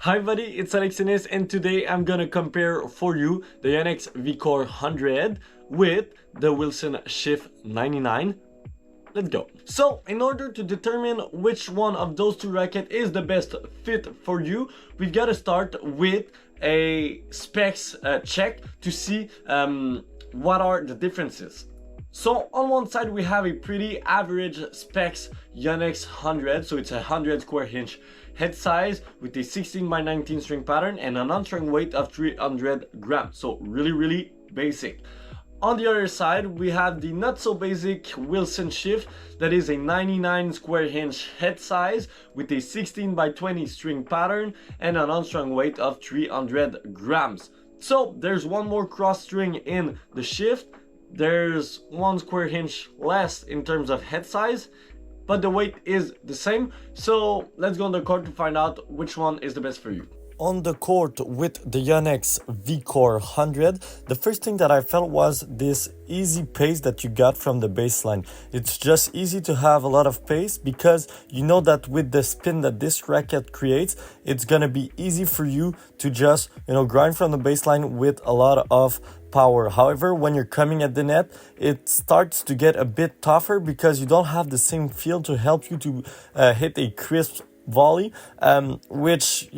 Hi buddy, it's Alexinus and today I'm gonna compare for you the Yonex Vcore 100 with the Wilson Shift 99. Let's go. So in order to determine which one of those two rackets is the best fit for you, we've got to start with a specs check to see what are the differences. So on one side we have a pretty average specs Yonex 100, so it's a 100 square inch head size with a 16x19 string pattern and an on-string weight of 300 grams, so really basic. On the other side we have the not so basic Wilson Shift that is a 99 square inch head size with a 16x20 string pattern and an on-strung weight of 300 grams. So there's one more cross string in the Shift, there's 1 square inch less in terms of head size, but the weight is the same. So let's go on the court to find out which one is the best for you. On the court with the Yonex Vcore 100, the first thing that I felt was this easy pace that you got from the baseline. It's just easy to have a lot of pace because you know that with the spin that this racket creates, it's gonna be easy for you to just, grind from the baseline with a lot of power. However, when you're coming at the net, it starts to get a bit tougher because you don't have the same feel to help you to hit a crisp volley, which,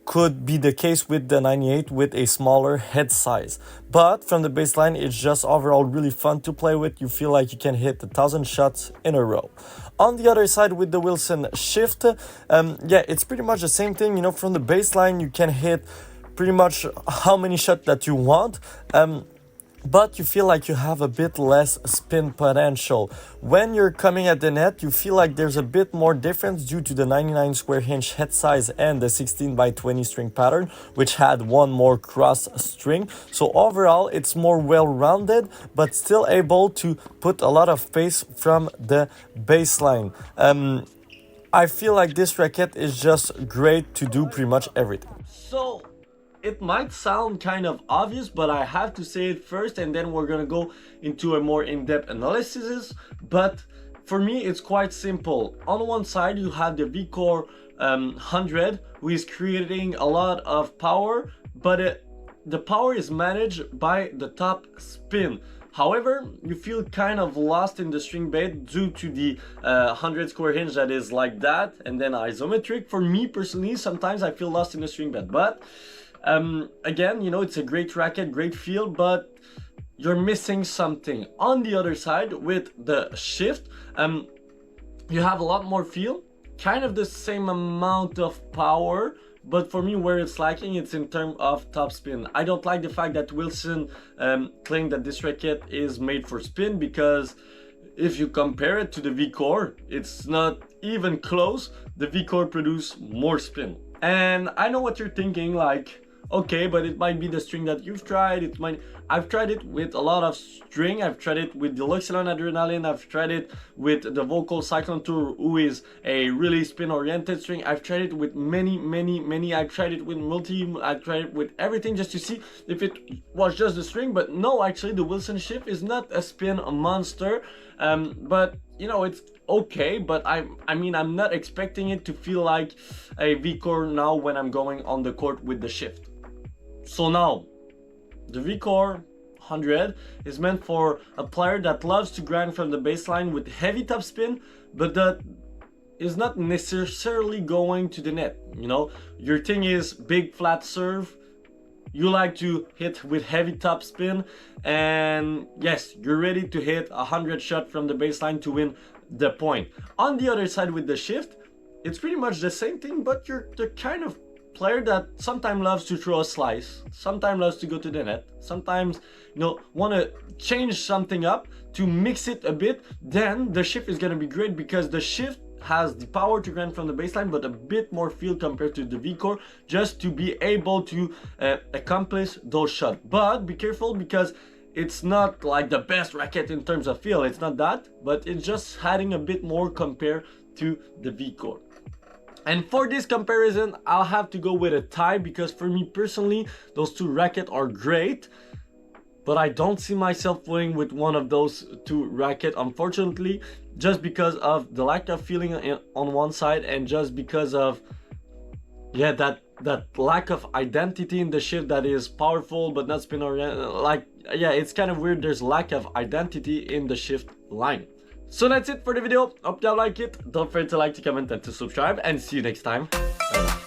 could be the case with the 98 with a smaller head size. But from the baseline, it's just overall really fun to play with. You feel like you can hit 1,000 shots in a row. On the other side with the Wilson Shift, it's pretty much the same thing. From the baseline, you can hit pretty much how many shots that you want. But you feel like you have a bit less spin potential. When you're coming at the net, you feel like there's a bit more difference due to the 99 square inch head size and the 16x20 string pattern, which had one more cross string. So overall, it's more well-rounded, but still able to put a lot of pace from the baseline. I feel like this racket is just great to do pretty much everything. So it might sound kind of obvious, but I have to say it first and then we're gonna go into a more in-depth analysis. But for me, it's quite simple. On one side, you have the Vcore 100, who is creating a lot of power, but the power is managed by the top spin. However, you feel kind of lost in the string bed due to the 100 square inch that is like that, and then isometric. For me personally, sometimes I feel lost in the string bed, but again, it's a great racket, great feel, but you're missing something. On the other side with the Shift, you have a lot more feel, kind of the same amount of power, but for me where it's lacking, it's in terms of top spin. I don't like the fact that Wilson claimed that this racket is made for spin, because if you compare it to the Vcore, it's not even close. The Vcore produce more spin. And I know what you're thinking, like, okay, but it might be the string that you've tried. I've tried it with a lot of string. I've tried it with the Luxilon Adrenaline. I've tried it with the Vocal Cyclone Tour, who is a really spin-oriented string. I've tried it with many. I've tried it with multi. I've tried it with everything just to see if it was just the string. But no, actually, the Wilson Shift is not a spin monster. But it's okay, but I'm not expecting it to feel like a Vcore now when I'm going on the court with the Shift. So now, the Vcore 100 is meant for a player that loves to grind from the baseline with heavy top spin, but that is not necessarily going to the net. Your thing is big flat serve, you like to hit with heavy top spin, and yes, you're ready to hit 100 shots from the baseline to win the point. On the other side with the Shift, it's pretty much the same thing, but you're the kind of player that sometimes loves to throw a slice, sometimes loves to go to the net, sometimes want to change something up to mix it a bit. Then the Shift is going to be great because the Shift has the power to grind from the baseline, but a bit more feel compared to the Vcore, just to be able to accomplish those shots. But be careful, because it's not like the best racket in terms of feel. It's not that, but it's just adding a bit more compared to the Vcore. And for this comparison, I'll have to go with a tie, because for me personally, those two rackets are great, but I don't see myself playing with one of those two rackets, unfortunately, just because of the lack of feeling on one side, and just because of that that lack of identity in the shift that is powerful but not spin oriented. Like, yeah, it's kind of weird. There's lack of identity in the shift line. So that's it for the video. Hope y'all like it. Don't forget to like, to comment, and to subscribe, and see you next time. Bye bye.